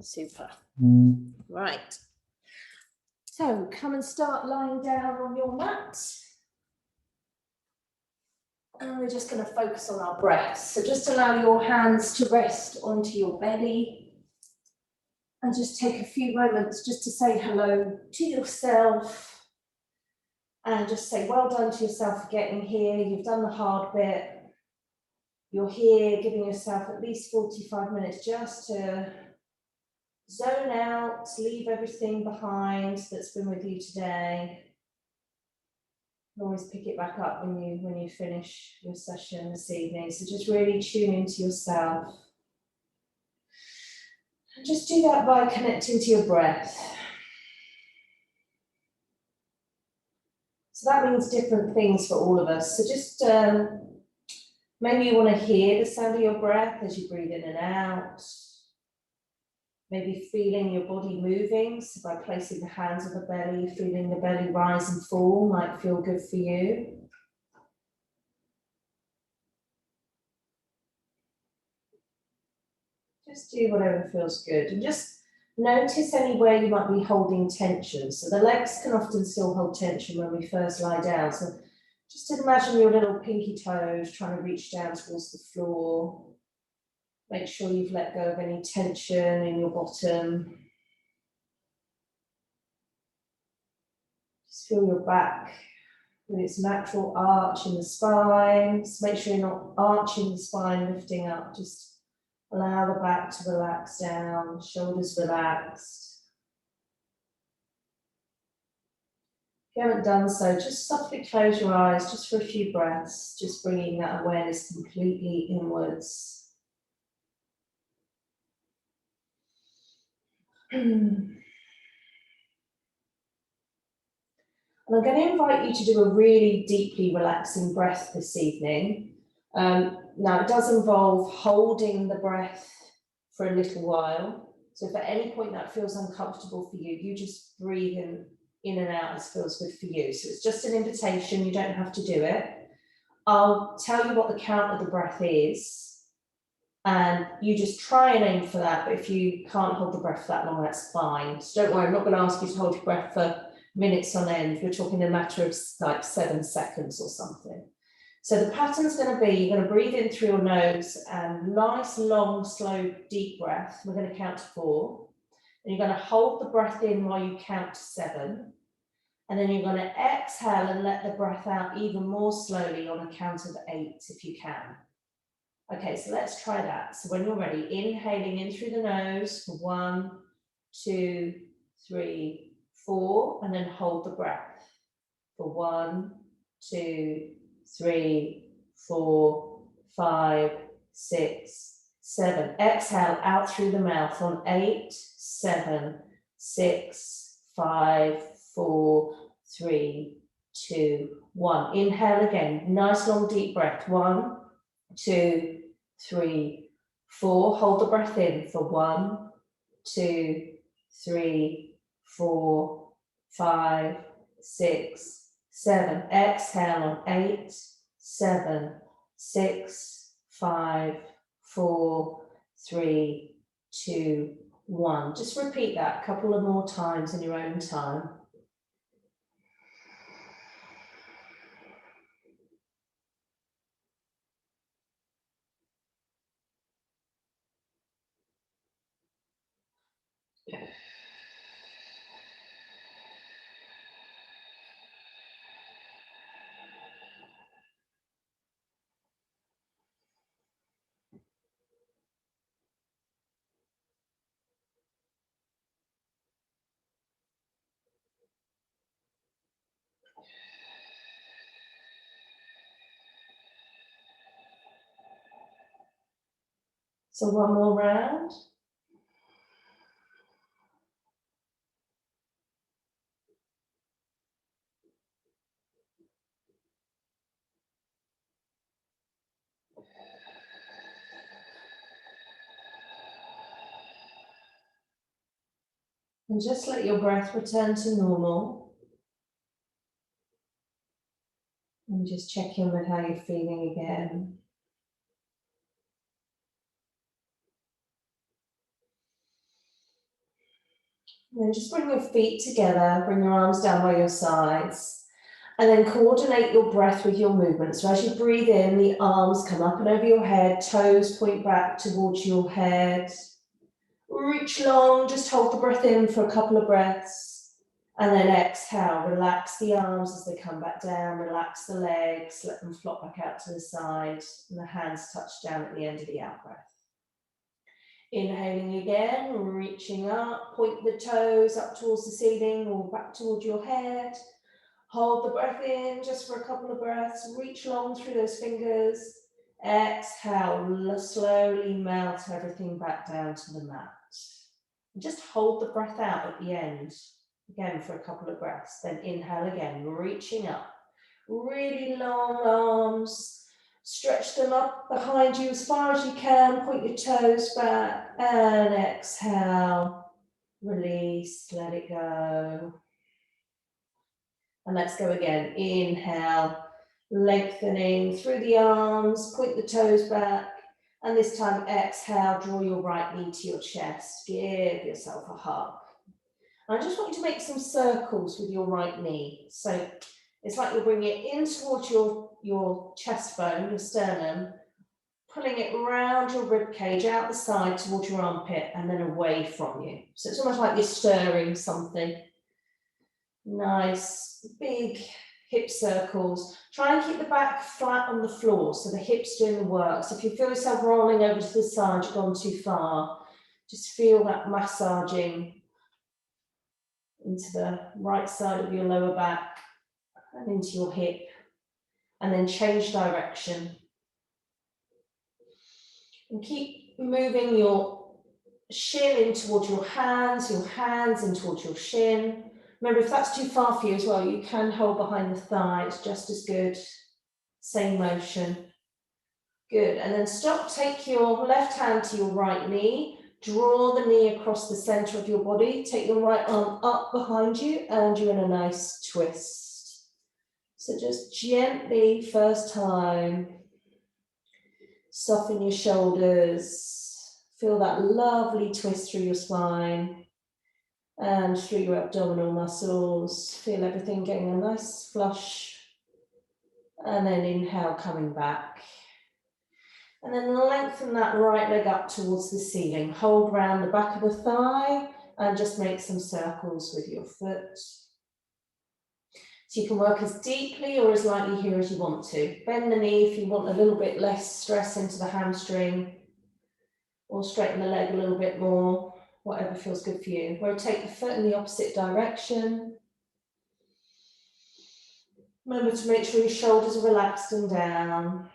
Super. Right. So come and start lying down on your mat. And we're just going to focus on our breath. So just allow your hands to rest onto your belly. And just take a few moments just to say hello to yourself. And just say well done to yourself for getting here. You've done the hard bit. You're here giving yourself at least 45 minutes just to zone out, leave everything behind that's been with you today. You can always pick it back up when you finish your session this evening. So just really tune into yourself. And just do that by connecting to your breath. So that means different things for all of us. So just maybe you want to hear the sound of your breath as you breathe in and out. Maybe feeling your body moving. So by placing the hands on the belly, feeling the belly rise and fall might feel good for you. Just do whatever feels good. And just notice anywhere you might be holding tension. So the legs can often still hold tension when we first lie down. So just imagine your little pinky toes trying to reach down towards the floor. Make sure you've let go of any tension in your bottom. Just feel your back with its natural arch in the spine. Just make sure you're not arching the spine, lifting up. Just allow the back to relax down, shoulders relaxed. If you haven't done so, just softly close your eyes just for a few breaths, just bringing that awareness completely inwards. And I'm going to invite you to do a really deeply relaxing breath this evening. Now, it does involve holding the breath for a little while. So if at any point that feels uncomfortable for you, you just breathe in and out as feels good for you. So it's just an invitation. You don't have to do it. I'll tell you what the count of the breath is. And you just try and aim for that. But if you can't hold the breath for that long, that's fine. So don't worry, I'm not going to ask you to hold your breath for minutes on end. We're talking a matter of like 7 seconds or something. So the pattern's going to be, you're going to breathe in through your nose and nice, long, slow, deep breath. We're going to count to 4. And you're going to hold the breath in while you count to 7. And then you're going to exhale and let the breath out even more slowly on a count of 8 if you can. Okay, so let's try that. So when you're ready, inhaling in through the nose for 1, 2, 3, 4, and then hold the breath for 1, 2, 3, 4, 5, 6, 7. Exhale out through the mouth on 8, 7, 6, 5, 4, 3, 2, 1. Inhale again. Nice long deep breath. 1, 2, 3, 4. Hold the breath in for 1, 2, 3, 4, 5, 6, 7. Exhale on 8, 7, 6, 5, 4, 3, 2, 1. Just repeat that a couple of more times in your own time. So one more round. And just let your breath return to normal. And just check in with how you're feeling again. And then just bring your feet together, bring your arms down by your sides, and then coordinate your breath with your movement. So as you breathe in, the arms come up and over your head, toes point back towards your head. Reach long, just hold the breath in for a couple of breaths. And then exhale, relax the arms as they come back down, relax the legs, let them flop back out to the side, and the hands touch down at the end of the out-breath. Inhaling again, reaching up, point the toes up towards the ceiling or back towards your head. Hold the breath in just for a couple of breaths, reach long through those fingers. Exhale, slowly melt everything back down to the mat. Just hold the breath out at the end, again for a couple of breaths. Then inhale again, reaching up. Really long arms, stretch them up behind you as far as you can, point your toes back, and exhale, release, let it go. And let's go again, inhale, lengthening through the arms, point the toes back, and this time exhale, draw your right knee to your chest, give yourself a hug. I just want you to make some circles with your right knee. So it's like you're bringing it in towards your chest bone, your sternum, pulling it around your rib cage, out the side towards your armpit, and then away from you. So it's almost like you're stirring something. Nice, big hip circles. Try and keep the back flat on the floor, so the hips doing the work. So if you feel yourself rolling over to the side, you've gone too far, just feel that massaging into the right side of your lower back and into your hip, and then change direction. And keep moving your shin in towards your hands in towards your shin. Remember, if that's too far for you as well, you can hold behind the thigh, it's just as good. Same motion. Good, and then stop, take your left hand to your right knee, draw the knee across the center of your body, take your right arm up behind you, and you're in a nice twist. So just gently, first time, soften your shoulders, feel that lovely twist through your spine. And through your abdominal muscles, feel everything getting a nice flush. And then inhale, coming back. And then lengthen that right leg up towards the ceiling. Hold round the back of the thigh and just make some circles with your foot. So you can work as deeply or as lightly here as you want to. Bend the knee if you want a little bit less stress into the hamstring, or straighten the leg a little bit more. Whatever feels good for you. Rotate the foot in the opposite direction. Remember to make sure your shoulders are relaxed and down.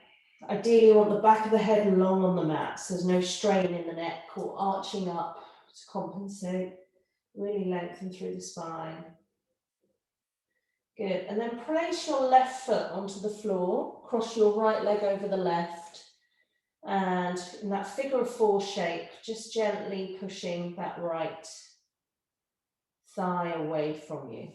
Ideally, you want the back of the head long on the mat, so there's no strain in the neck or arching up to compensate. Really lengthen through the spine. Good, and then place your left foot onto the floor, cross your right leg over the left. And in that figure of four shape, just gently pushing that right thigh away from you.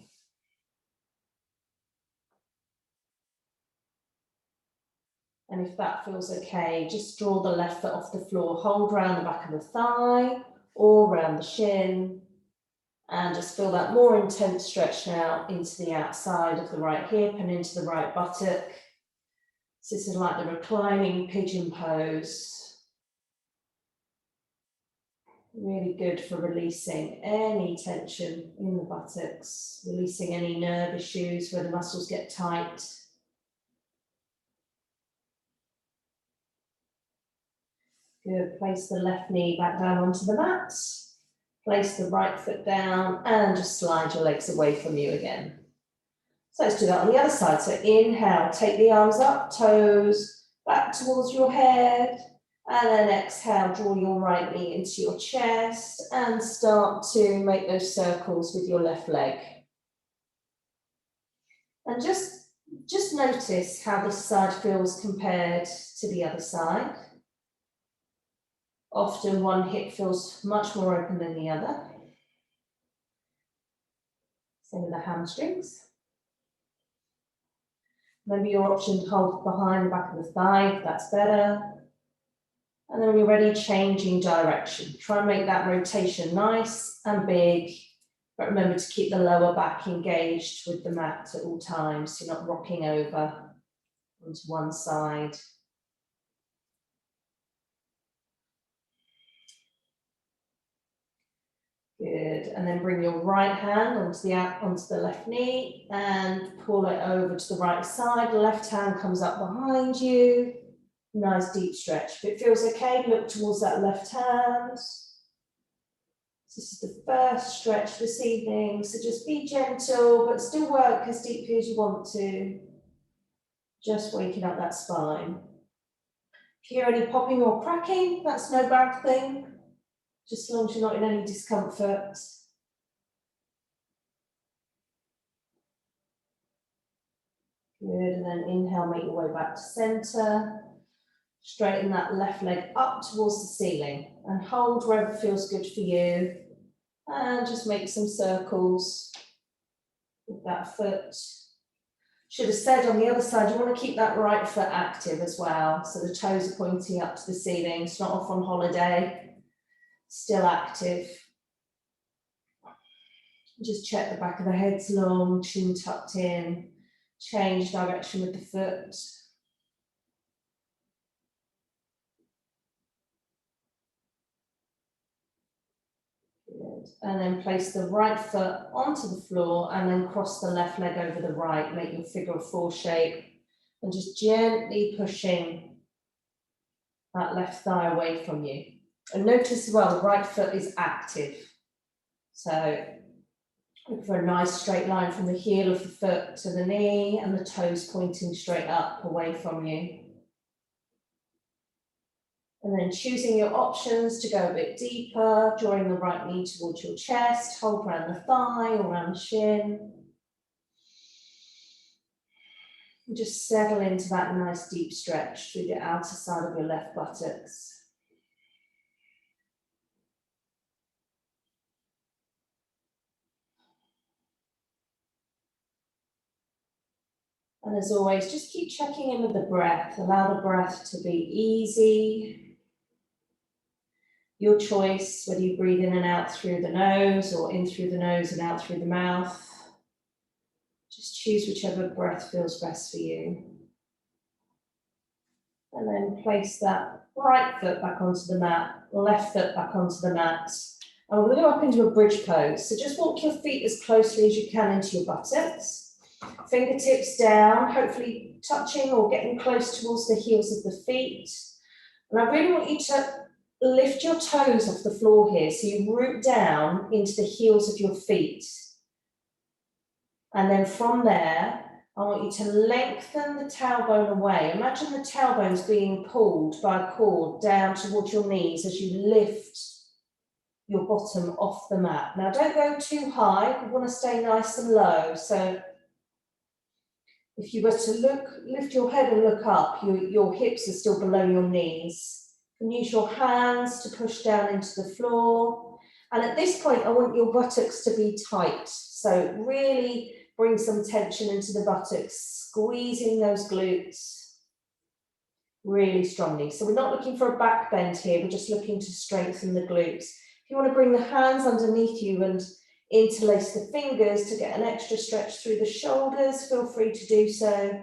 And if that feels okay, just draw the left foot off the floor, hold around the back of the thigh or around the shin, and just feel that more intense stretch now into the outside of the right hip and into the right buttock. So this is like the reclining pigeon pose. Really good for releasing any tension in the buttocks, releasing any nerve issues where the muscles get tight. Good, place the left knee back down onto the mat. Place the right foot down and just slide your legs away from you again. So let's do that on the other side. So inhale, take the arms up, toes back towards your head. And then exhale, draw your right knee into your chest and start to make those circles with your left leg. And just notice how this side feels compared to the other side. Often one hip feels much more open than the other. Same with the hamstrings. Maybe your option to hold behind the back of the thigh, if that's better. And then when you're ready, changing direction. Try and make that rotation nice and big But remember to keep the lower back engaged with the mat at all times, so you're not rocking over onto one side. Good, and then bring your right hand onto the left knee and pull it over to the right side. The left hand comes up behind you. Nice deep stretch. If it feels okay, look towards that left hand. This is the first stretch this evening, so just be gentle, but still work as deeply as you want to. Just waking up that spine. If you hear any popping or cracking, that's no bad thing, just as long as you're not in any discomfort. Good, and then inhale, make your way back to center. Straighten that left leg up towards the ceiling and hold wherever feels good for you. And just make some circles with that foot. Should have said on the other side, you want to keep that right foot active as well. So the toes are pointing up to the ceiling. It's not off on holiday, still active. Just check the back of the head's long, chin tucked in. Change direction with the foot. Good. And then place the right foot onto the floor and then cross the left leg over the right. Make your figure of four shape and just gently pushing that left thigh away from you. And notice as well, the right foot is active. So look for a nice straight line from the heel of the foot to the knee and the toes pointing straight up away from you. And then choosing your options to go a bit deeper, drawing the right knee towards your chest, hold around the thigh or around the shin. And just settle into that nice deep stretch through the outer side of your left buttocks. And as always, just keep checking in with the breath. Allow the breath to be easy. Your choice, whether you breathe in and out through the nose or in through the nose and out through the mouth. Just choose whichever breath feels best for you. And then place that right foot back onto the mat, left foot back onto the mat. And we're going to go up into a bridge pose. So just walk your feet as closely as you can into your buttocks. Fingertips down, hopefully touching or getting close towards the heels of the feet. And I really want you to lift your toes off the floor here. So you root down into the heels of your feet. And then from there, I want you to lengthen the tailbone away. Imagine the tailbone's being pulled by a cord down towards your knees as you lift your bottom off the mat. Now don't go too high, you want to stay nice and low. So if you were to lift your head and look up, your hips are still below your knees. You can use your hands to push down into the floor. And at this point, I want your buttocks to be tight. So really bring some tension into the buttocks, squeezing those glutes really strongly. So we're not looking for a back bend here, we're just looking to strengthen the glutes. If you want to bring the hands underneath you and interlace the fingers to get an extra stretch through the shoulders, feel free to do so.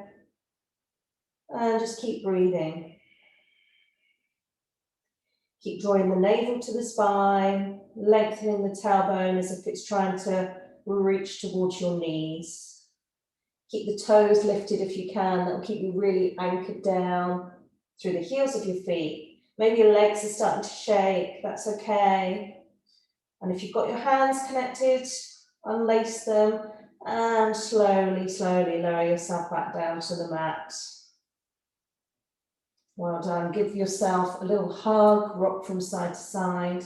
And just keep breathing. Keep drawing the navel to the spine, lengthening the tailbone as if it's trying to reach towards your knees. Keep the toes lifted if you can. That will keep you really anchored down through the heels of your feet. Maybe your legs are starting to shake, that's okay. And if you've got your hands connected, unlace them and slowly, slowly lower yourself back down to the mat. Well done. Give yourself a little hug, rock from side to side.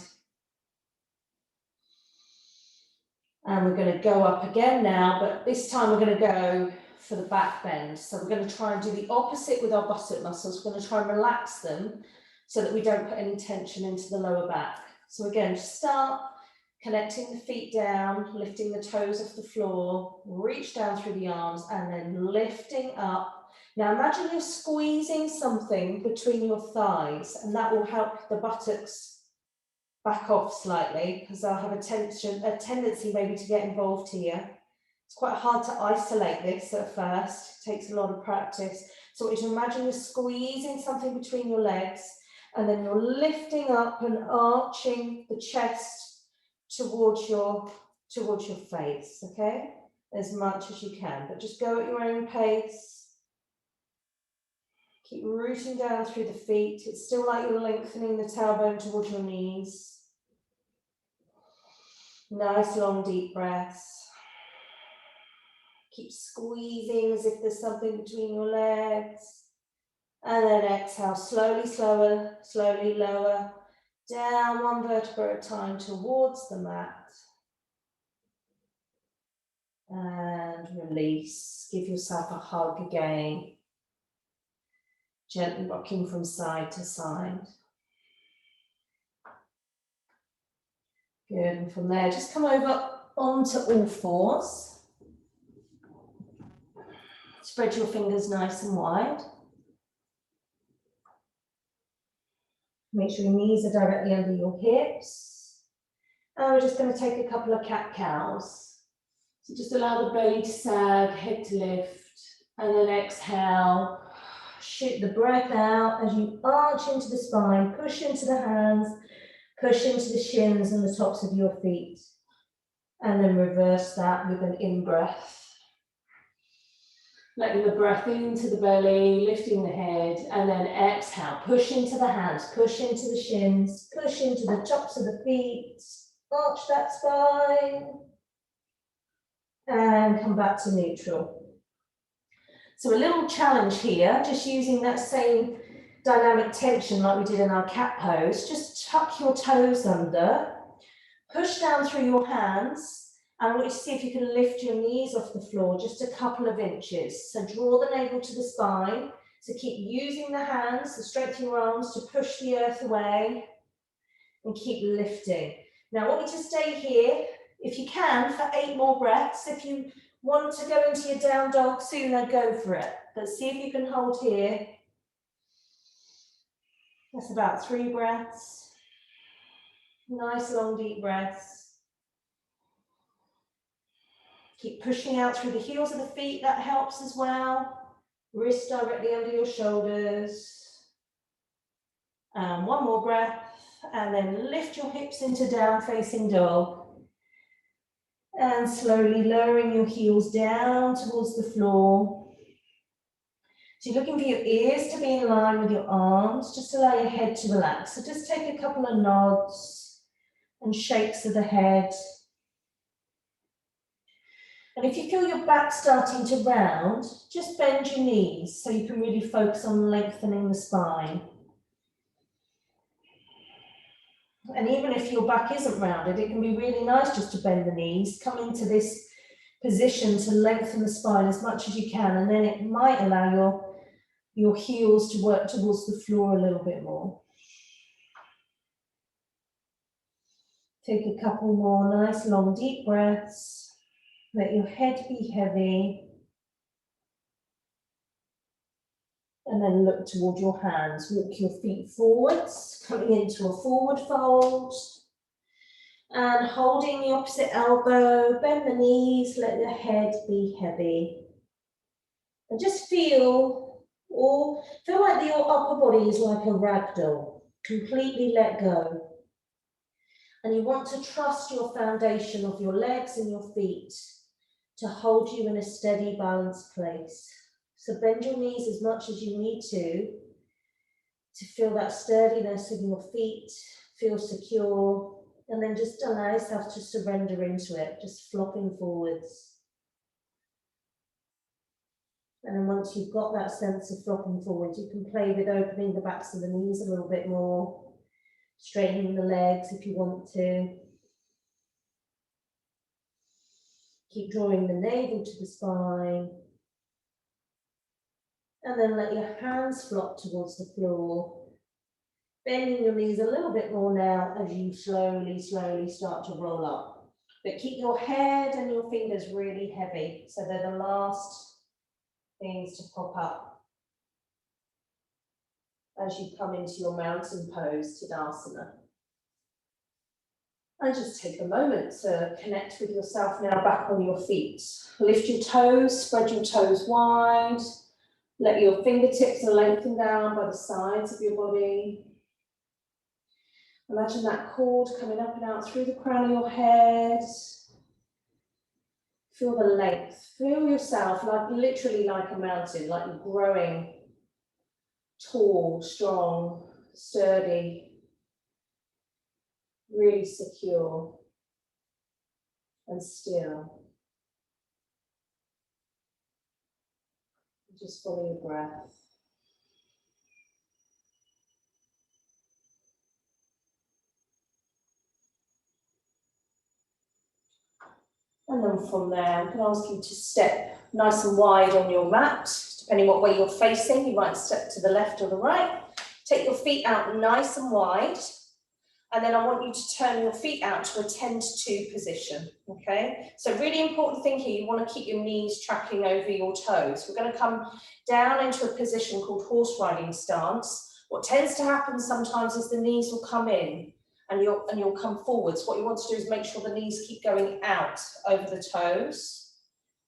And we're going to go up again now, but this time we're going to go for the back bend. So we're going to try and do the opposite with our buttock muscles. We're going to try and relax them so that we don't put any tension into the lower back. So again, start connecting the feet down, lifting the toes off the floor, reach down through the arms and then lifting up. Now imagine you're squeezing something between your thighs and that will help the buttocks back off slightly because they'll have a tendency maybe to get involved here. It's quite hard to isolate this at first. It takes a lot of practice. So I want you to imagine you're squeezing something between your legs, and then you're lifting up and arching the chest towards your face, okay? As much as you can, but just go at your own pace. Keep rooting down through the feet. It's still like you're lengthening the tailbone towards your knees. Nice long deep breaths. Keep squeezing as if there's something between your legs. And then exhale, slowly lower. Down one vertebra at a time towards the mat. And release. Give yourself a hug again. Gently rocking from side to side. Good, and from there, just come over onto all fours. Spread your fingers nice and wide. Make sure your knees are directly under your hips. And we're just going to take a couple of cat-cows. So just allow the belly to sag, head to lift, and then exhale. Shoot the breath out as you arch into the spine, push into the hands, push into the shins and the tops of your feet. And then reverse that with an in-breath. Letting the breath into the belly, lifting the head, and then exhale. Push into the hands, push into the shins, push into the tops of the feet. Arch that spine. And come back to neutral. So a little challenge here, just using that same dynamic tension like we did in our cat pose. Just tuck your toes under, push down through your hands, and I want you to see if you can lift your knees off the floor just a couple of inches. So draw the navel to the spine. So keep using the hands, the strength in your arms to push the earth away and keep lifting. Now I want you to stay here, if you can, for 8 more breaths. If you want to go into your down dog sooner, go for it. But see if you can hold here. That's about 3 breaths. Nice long deep breaths. Keep pushing out through the heels of the feet, that helps as well. Wrists directly under your shoulders. And 1 more breath, and then lift your hips into down facing dog. And slowly lowering your heels down towards the floor. So you're looking for your ears to be in line with your arms, just allow your head to relax. So just take a couple of nods and shakes of the head. And if you feel your back starting to round, just bend your knees so you can really focus on lengthening the spine. And even if your back isn't rounded, it can be really nice just to bend the knees, come into this position to lengthen the spine as much as you can, and then it might allow your heels to work towards the floor a little bit more. Take a couple more nice long deep breaths. Let your head be heavy. And then look toward your hands. Walk your feet forwards, coming into a forward fold. And holding the opposite elbow, bend the knees, let the head be heavy. And just feel like your upper body is like a rag doll. Completely let go. And you want to trust your foundation of your legs and your feet to hold you in a steady, balanced place. So bend your knees as much as you need to feel that sturdiness in your feet, feel secure, and then just allow yourself to surrender into it, just flopping forwards. And then once you've got that sense of flopping forwards, you can play with opening the backs of the knees a little bit more, straightening the legs if you want to. Keep drawing the navel to the spine. And then let your hands flop towards the floor. Bending your knees a little bit more now as you slowly start to roll up. But keep your head and your fingers really heavy, so they're the last things to pop up as you come into your mountain pose, Tadasana. And just take a moment to connect with yourself now back on your feet. Lift your toes, spread your toes wide. Let your fingertips lengthen down by the sides of your body. Imagine that cord coming up and out through the crown of your head. Feel the length. Feel yourself like literally like a mountain, like you're growing tall, strong, sturdy, really secure and still. Just follow your breath. And then from there, I'm going to ask you to step nice and wide on your mat. Depending what way you're facing, you might step to the left or the right. Take your feet out nice and wide. And then I want you to turn your feet out to a 10 to 2 position, okay? So really important thing here, you want to keep your knees tracking over your toes. We're going to come down into a position called horse riding stance. What tends to happen sometimes is the knees will come in and you'll come forwards. What you want to do is make sure the knees keep going out over the toes.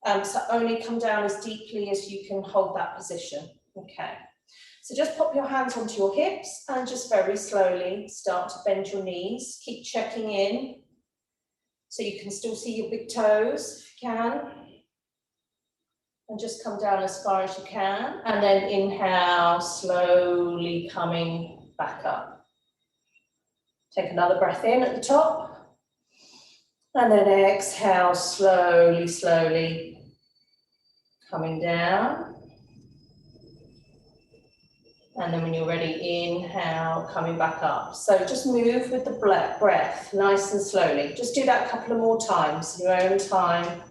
So only come down as deeply as you can hold that position, okay? So just pop your hands onto your hips and just very slowly start to bend your knees. Keep checking in so you can still see your big toes if you can. And just come down as far as you can. And then inhale, slowly coming back up. Take another breath in at the top. And then exhale, slowly, slowly coming down. And then when you're ready, inhale, coming back up. So just move with the breath, nice and slowly. Just do that a couple of more times in your own time,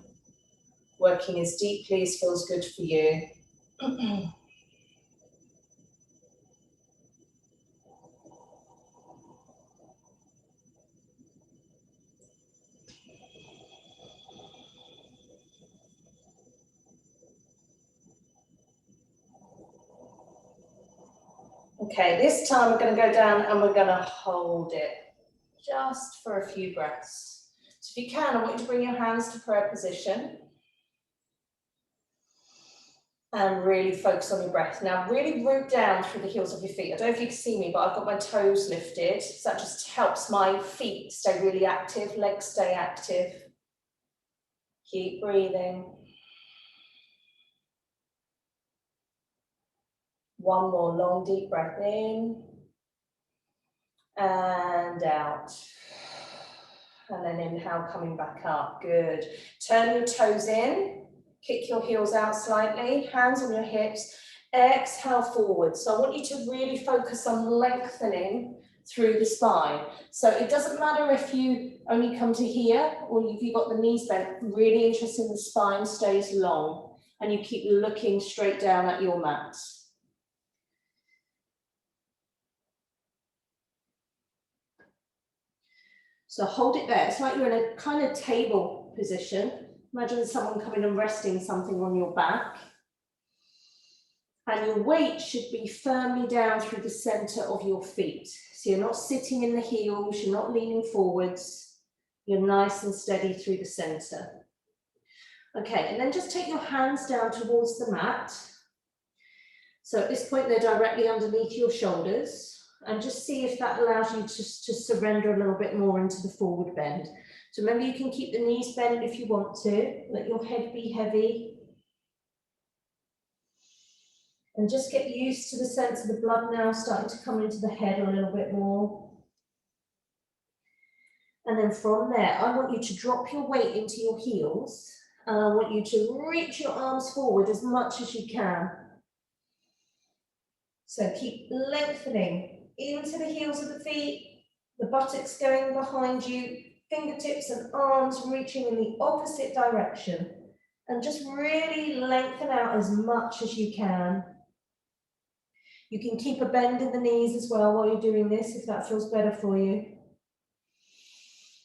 working as deeply as feels good for you. Okay, this time we're going to go down and we're going to hold it just for a few breaths. So if you can, I want you to bring your hands to prayer position and really focus on your breath. Now really root down through the heels of your feet. I don't know if you can see me, but I've got my toes lifted. So that just helps my feet stay really active, legs stay active. Keep breathing. One more long deep breath in and out. And then inhale, coming back up. Good. Turn your toes in, kick your heels out slightly, hands on your hips. Exhale forward. So I want you to really focus on lengthening through the spine. So it doesn't matter if you only come to here or if you've got the knees bent, really interested in the spine stays long and you keep looking straight down at your mat. So hold it there. It's like you're in a kind of table position. Imagine someone coming and resting something on your back. And your weight should be firmly down through the center of your feet. So you're not sitting in the heels, you're not leaning forwards. You're nice and steady through the center. Okay, and then just take your hands down towards the mat. So at this point, they're directly underneath your shoulders. And just see if that allows you to surrender a little bit more into the forward bend. So remember, you can keep the knees bent if you want to. Let your head be heavy. And just get used to the sense of the blood now starting to come into the head a little bit more. And then from there, I want you to drop your weight into your heels. And I want you to reach your arms forward as much as you can. So keep lengthening into the heels of the feet, the buttocks going behind you, fingertips and arms reaching in the opposite direction. And just really lengthen out as much as you can. You can keep a bend in the knees as well while you're doing this, if that feels better for you.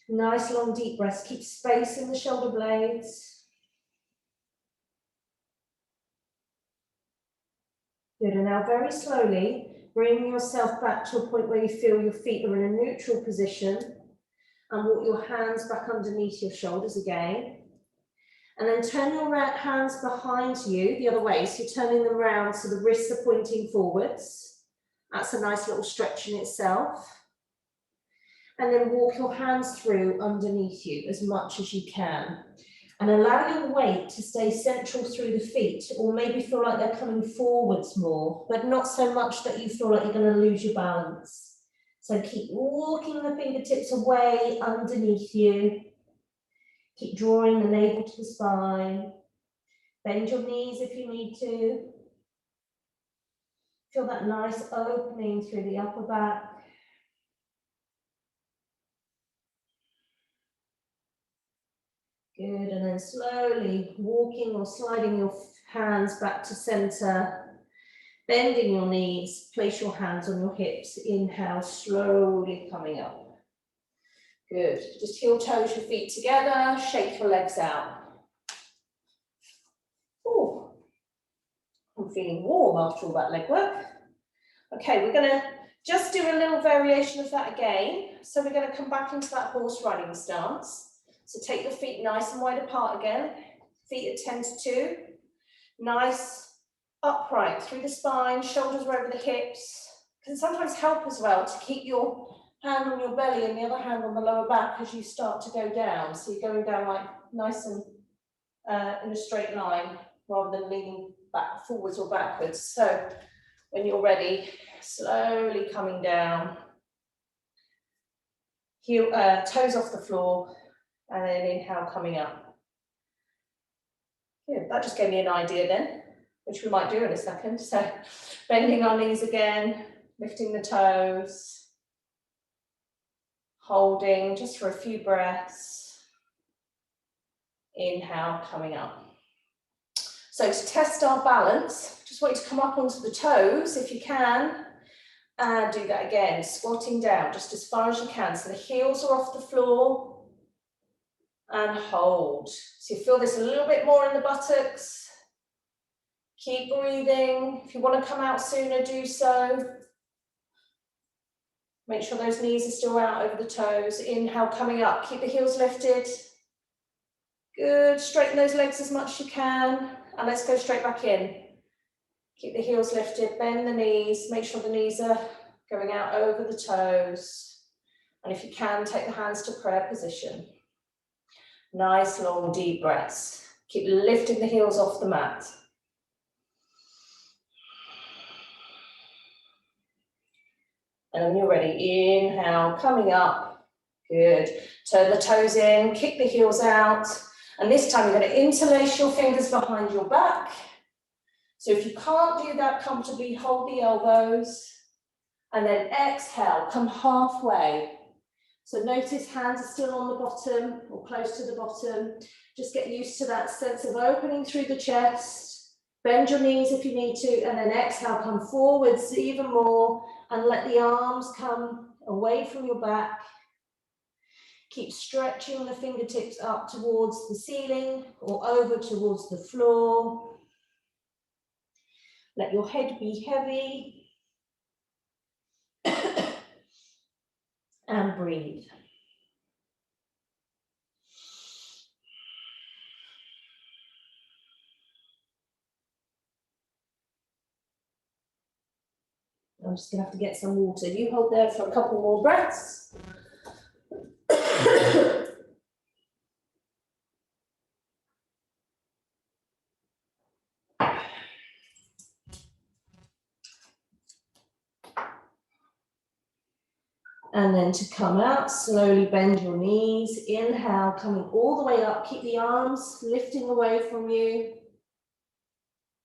Nice long deep breaths. Keep space in the shoulder blades. Good, and now very slowly, bring yourself back to a point where you feel your feet are in a neutral position. And walk your hands back underneath your shoulders again. And then turn your hands behind you the other way. So you're turning them around so the wrists are pointing forwards. That's a nice little stretch in itself. And then walk your hands through underneath you as much as you can. And allow your weight to stay central through the feet, or maybe feel like they're coming forwards more, but not so much that you feel like you're going to lose your balance. So keep walking the fingertips away underneath you. Keep drawing the navel to the spine. Bend your knees if you need to. Feel that nice opening through the upper back. Good, and then slowly walking or sliding your hands back to center, bending your knees, place your hands on your hips, inhale, slowly coming up. Good, just heel toes your feet together, shake your legs out. Ooh, I'm feeling warm after all that leg work. Okay, we're gonna just do a little variation of that again. So we're gonna come back into that horse riding stance. So take the feet nice and wide apart again, feet at 10 to 2. Nice, upright through the spine, shoulders are over the hips. Can sometimes help as well to keep your hand on your belly and the other hand on the lower back as you start to go down. So you're going down like nice and in a straight line rather than leaning back, forwards or backwards. So when you're ready, slowly coming down, heel, toes off the floor. And then inhale, coming up. Good, that just gave me an idea then, which we might do in a second. So bending our knees again, lifting the toes, holding just for a few breaths. Inhale, coming up. So to test our balance, just want you to come up onto the toes if you can, and do that again, squatting down just as far as you can. So the heels are off the floor. And hold. So you feel this a little bit more in the buttocks. Keep breathing. If you want to come out sooner, do so. Make sure those knees are still out over the toes. Inhale, coming up. Keep the heels lifted. Good. Straighten those legs as much as you can. And let's go straight back in. Keep the heels lifted. Bend the knees. Make sure the knees are going out over the toes. And if you can, take the hands to prayer position. Nice, long, deep breaths. Keep lifting the heels off the mat. And when you're ready, inhale, coming up. Good. Turn the toes in, kick the heels out. And this time you're going to interlace your fingers behind your back. So if you can't do that comfortably, hold the elbows. And then exhale, come halfway. So notice hands are still on the bottom or close to the bottom. Just get used to that sense of opening through the chest. Bend your knees if you need to, and then exhale, come forwards even more, and let the arms come away from your back. Keep stretching the fingertips up towards the ceiling or over towards the floor. Let your head be heavy. And breathe. I'm just going to have to get some water. You hold there for a couple more breaths. And then to come out, slowly bend your knees. Inhale, coming all the way up. Keep the arms lifting away from you.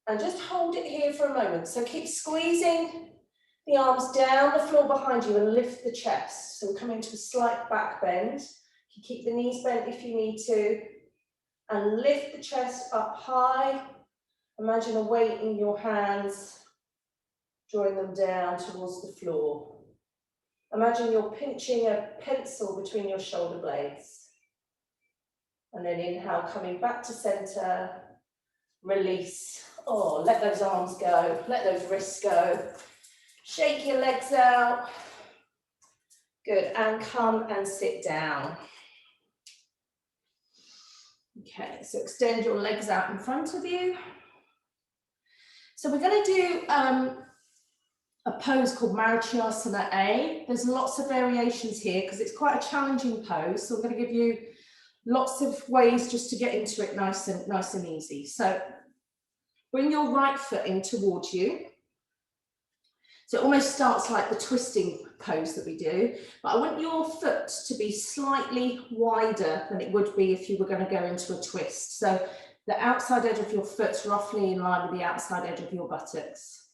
And just hold it here for a moment. So keep squeezing the arms down the floor behind you and lift the chest. So we're coming to a slight back bend. You keep the knees bent if you need to. And lift the chest up high. Imagine a weight in your hands, drawing them down towards the floor. Imagine you're pinching a pencil between your shoulder blades. And then inhale, coming back to center, release. Oh, let those arms go, let those wrists go. Shake your legs out. Good, and come and sit down. Okay, so extend your legs out in front of you. So we're going to do a pose called Marachyasana A. There's lots of variations here because it's quite a challenging pose. So I'm going to give you lots of ways just to get into it nice and easy. So bring your right foot in towards you. So it almost starts like the twisting pose that we do, but I want your foot to be slightly wider than it would be if you were going to go into a twist. So the outside edge of your foot's roughly in line with the outside edge of your buttocks.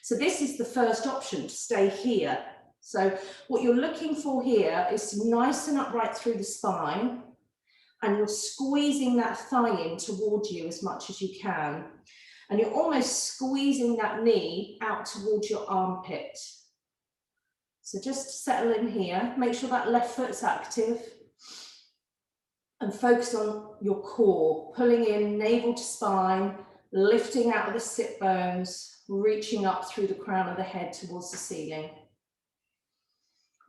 So this is the first option, to stay here. So what you're looking for here is nice and upright through the spine, and you're squeezing that thigh in towards you as much as you can. And you're almost squeezing that knee out towards your armpit. So just settle in here, make sure that left foot's active, and focus on your core, pulling in navel to spine, lifting out of the sit bones, reaching up through the crown of the head towards the ceiling.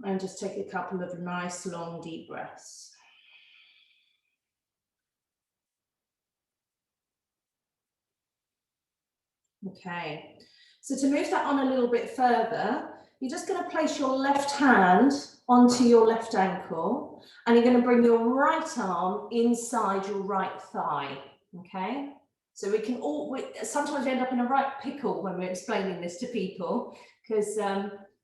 And just take a couple of nice long deep breaths. Okay, so to move that on a little bit further, you're just going to place your left hand onto your left ankle, and you're going to bring your right arm inside your right thigh. Okay, so we can sometimes end up in a right pickle when we're explaining this to people, because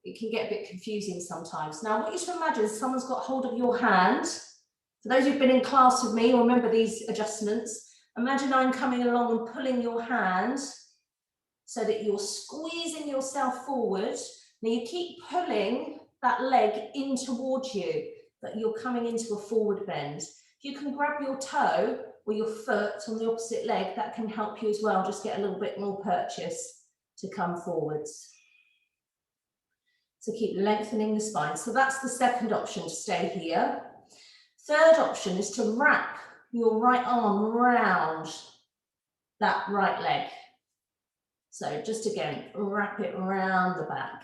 it can get a bit confusing sometimes. Now, I want you to imagine someone's got hold of your hand. For those who've been in class with me, remember these adjustments. Imagine I'm coming along and pulling your hand, so that you're squeezing yourself forward. Now you keep pulling that leg in towards you, that you're coming into a forward bend. If you can grab your toe or your foot on the opposite leg, that can help you as well, just get a little bit more purchase to come forwards. So keep lengthening the spine. So that's the second option, to stay here. Third option is to wrap your right arm around that right leg. So just again, wrap it around the back.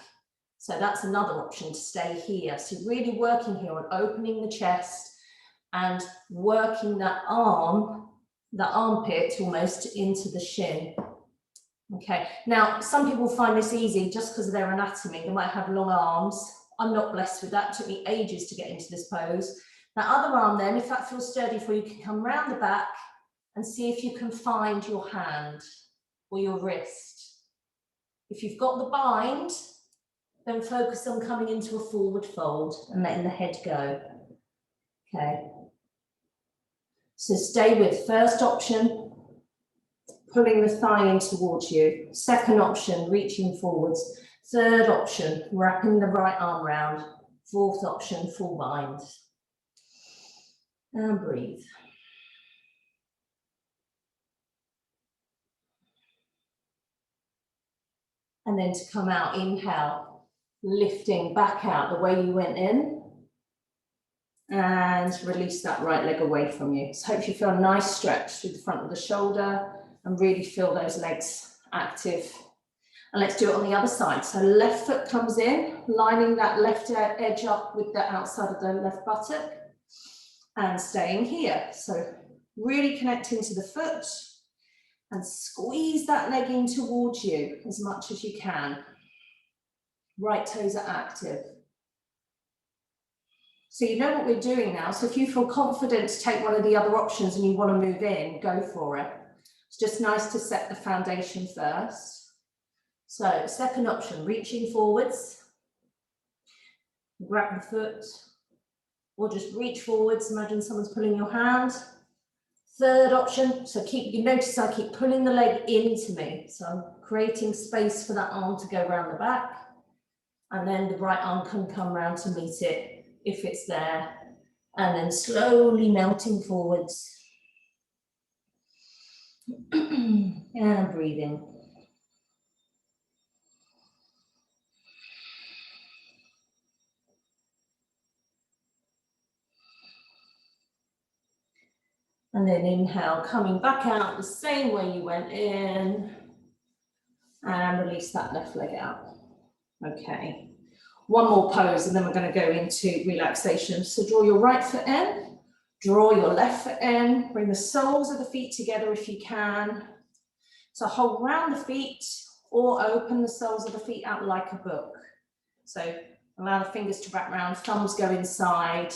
So that's another option, to stay here. So really working here on opening the chest and working that arm, the armpit almost into the shin. Okay, now some people find this easy just because of their anatomy. They might have long arms. I'm not blessed with that. It took me ages to get into this pose. That other arm then, if that feels sturdy for you, you can come round the back and see if you can find your hand or your wrist. If you've got the bind, then focus on coming into a forward fold and letting the head go. Okay. So stay with first option, pulling the thigh in towards you. Second option, reaching forwards. Third option, wrapping the right arm round. Fourth option, full bind. And breathe. And then to come out, inhale, lifting back out the way you went in. And release that right leg away from you. So hope you feel a nice stretch through the front of the shoulder and really feel those legs active. And let's do it on the other side. So left foot comes in, lining that left edge up with the outside of the left buttock and staying here. So really connecting to the foot and squeeze that leg in towards you as much as you can. Right toes are active. So you know what we're doing now. So if you feel confident to take one of the other options and you want to move in, go for it. It's just nice to set the foundation first. So second option, reaching forwards. Grab the foot or just reach forwards. Imagine someone's pulling your hand. Third option, so you notice I keep pulling the leg into me. So I'm creating space for that arm to go around the back. And then the right arm can come round to meet it if it's there. And then slowly melting forwards. And breathing. And then inhale, coming back out the same way you went in. And release that left leg out. Okay. one more pose and then we're going to go into relaxation. So draw your right foot in, draw your left foot in, bring the soles of the feet together if you can. So hold round the feet or open the soles of the feet out like a book. So allow the fingers to wrap around, thumbs go inside,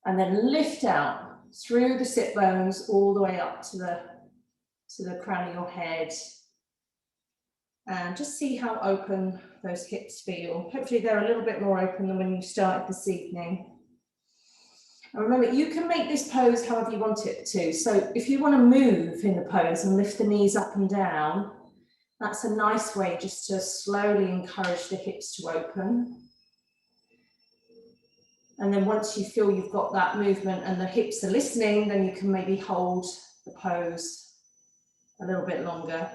and then lift out through the sit bones all the way up to the crown of your head. And just see how open those hips feel. Hopefully they're a little bit more open than when you started this evening. And remember, you can make this pose however you want it to. So if you want to move in the pose and lift the knees up and down, that's a nice way just to slowly encourage the hips to open. And then once you feel you've got that movement and the hips are listening, then you can maybe hold the pose a little bit longer.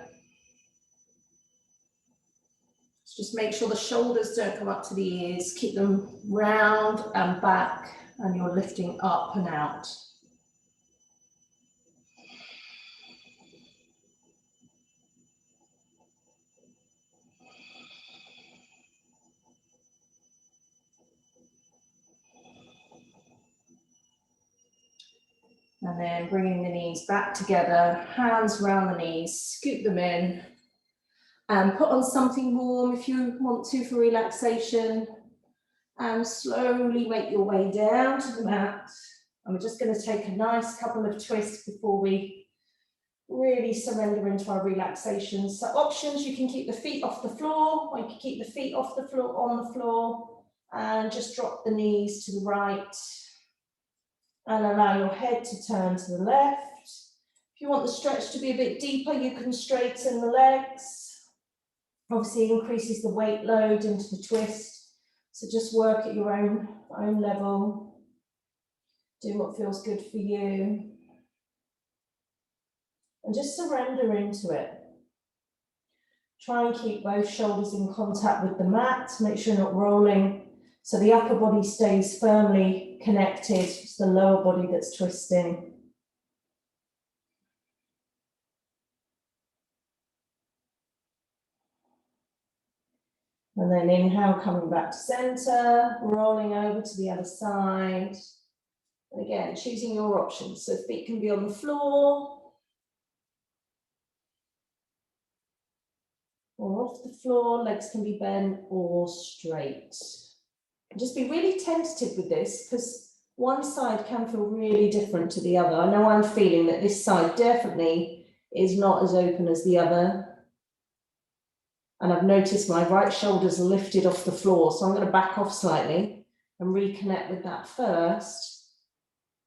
Just make sure the shoulders don't come up to the ears, keep them round and back, and you're lifting up and out. And then bringing the knees back together, hands around the knees, scoop them in, and put on something warm if you want to for relaxation. And slowly make your way down to the mat. And we're just going to take a nice couple of twists before we really surrender into our relaxation. So options, you can keep the feet off the floor, or you can keep the feet off the floor, on the floor, and just drop the knees to the right. And allow your head to turn to the left. If you want the stretch to be a bit deeper, you can straighten the legs. Obviously, it increases the weight load into the twist. So just work at your own level. Do what feels good for you. And just surrender into it. Try and keep both shoulders in contact with the mat. Make sure you're not rolling. So the upper body stays firmly connected. It's the lower body that's twisting. And then inhale, coming back to center, rolling over to the other side. And again, choosing your options. So feet can be on the floor or off the floor, legs can be bent or straight. And just be really tentative with this because one side can feel really different to the other. I know I'm feeling that this side definitely is not as open as the other. And I've noticed my right shoulder's lifted off the floor. So I'm going to back off slightly and reconnect with that first.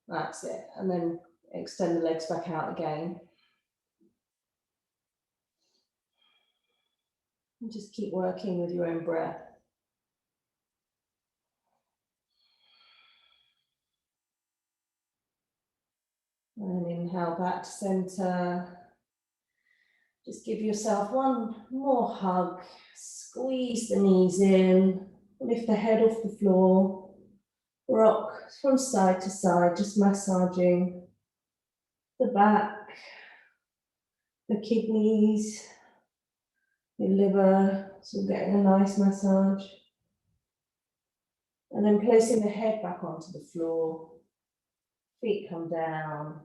That's it. And then extend the legs back out again. And just keep working with your own breath. And inhale back to center. Just give yourself one more hug. Squeeze the knees in. Lift the head off the floor. Rock from side to side, just massaging the back, the kidneys, your liver, so getting a nice massage. And then placing the head back onto the floor, feet come down,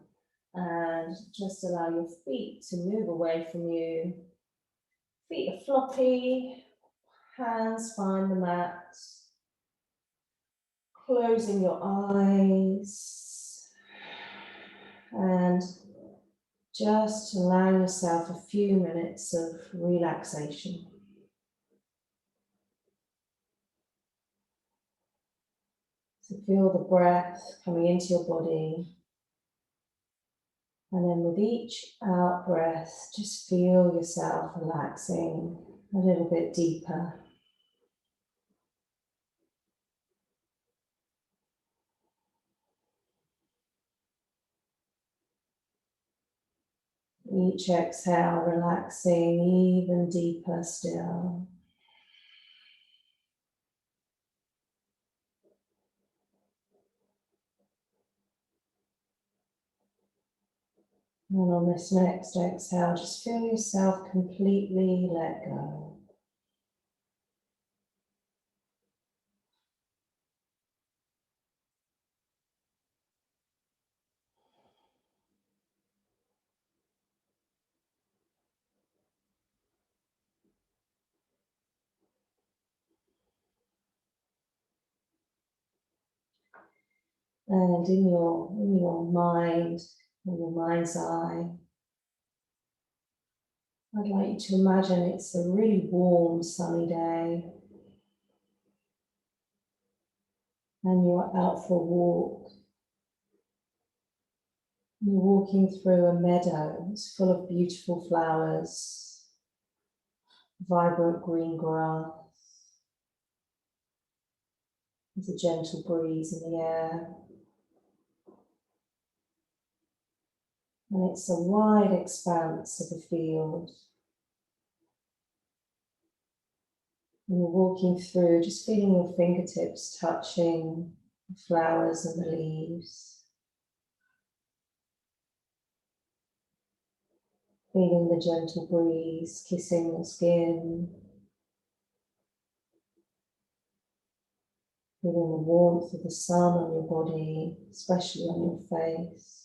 and just allow your feet to move away from you. Feet are floppy, hands find the mat, closing your eyes, and just allow yourself a few minutes of relaxation. So feel the breath coming into your body. And then with each out breath, just feel yourself relaxing a little bit deeper. Each exhale, relaxing even deeper still. And on this next exhale, just feel yourself completely let go. And in your mind, in your mind's eye, I'd like you to imagine it's a really warm, sunny day. And you're out for a walk. You're walking through a meadow. It's full of beautiful flowers, vibrant green grass. There's a gentle breeze in the air. And it's a wide expanse of a field. And you're walking through, just feeling your fingertips touching the flowers and the leaves. Feeling the gentle breeze kissing your skin. Feeling the warmth of the sun on your body, especially on your face.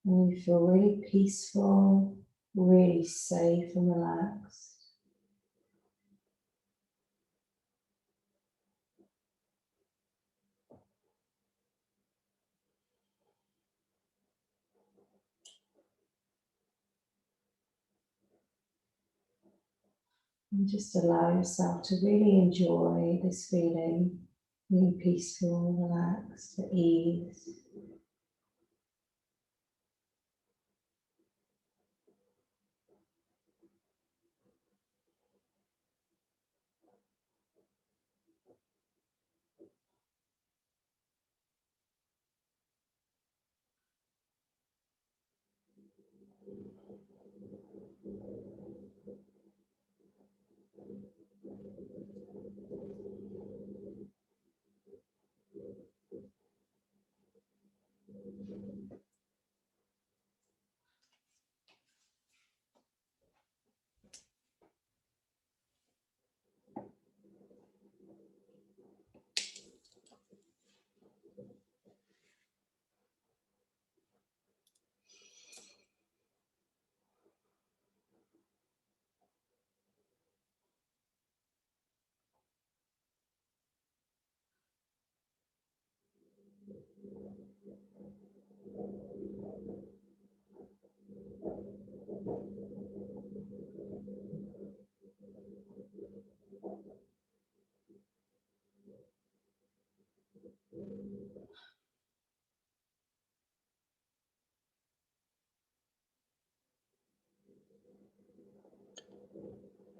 And you feel really peaceful, really safe and relaxed. And just allow yourself to really enjoy this feeling, being peaceful, relaxed, at ease.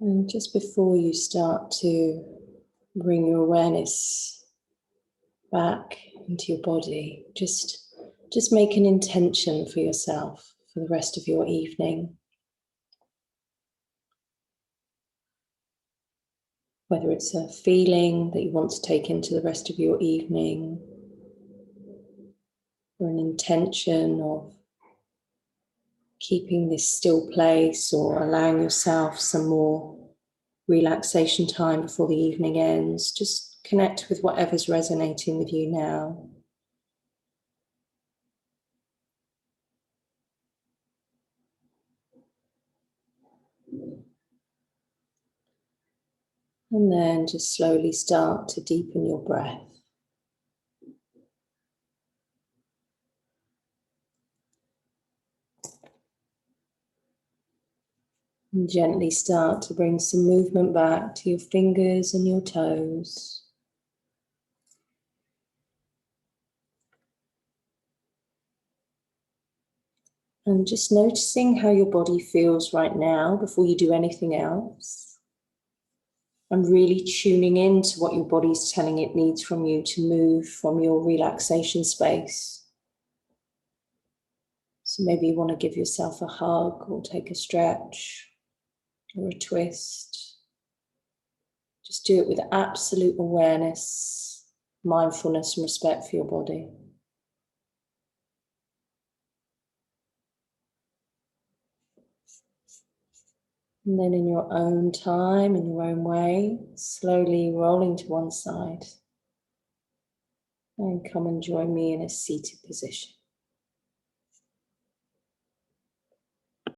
And just before you start to bring your awareness back into your body, just make an intention for yourself for the rest of your evening. Whether it's a feeling that you want to take into the rest of your evening, or an intention of keeping this still place or allowing yourself some more relaxation time before the evening ends. Just connect with whatever's resonating with you now. And then just slowly start to deepen your breath. And gently start to bring some movement back to your fingers and your toes. And just noticing how your body feels right now before you do anything else. And really tuning in to what your body's telling it needs from you to move from your relaxation space. So maybe you want to give yourself a hug or take a stretch or a twist. Just do it with absolute awareness, mindfulness, and respect for your body. And then in your own time, in your own way, slowly rolling to one side. And come and join me in a seated position.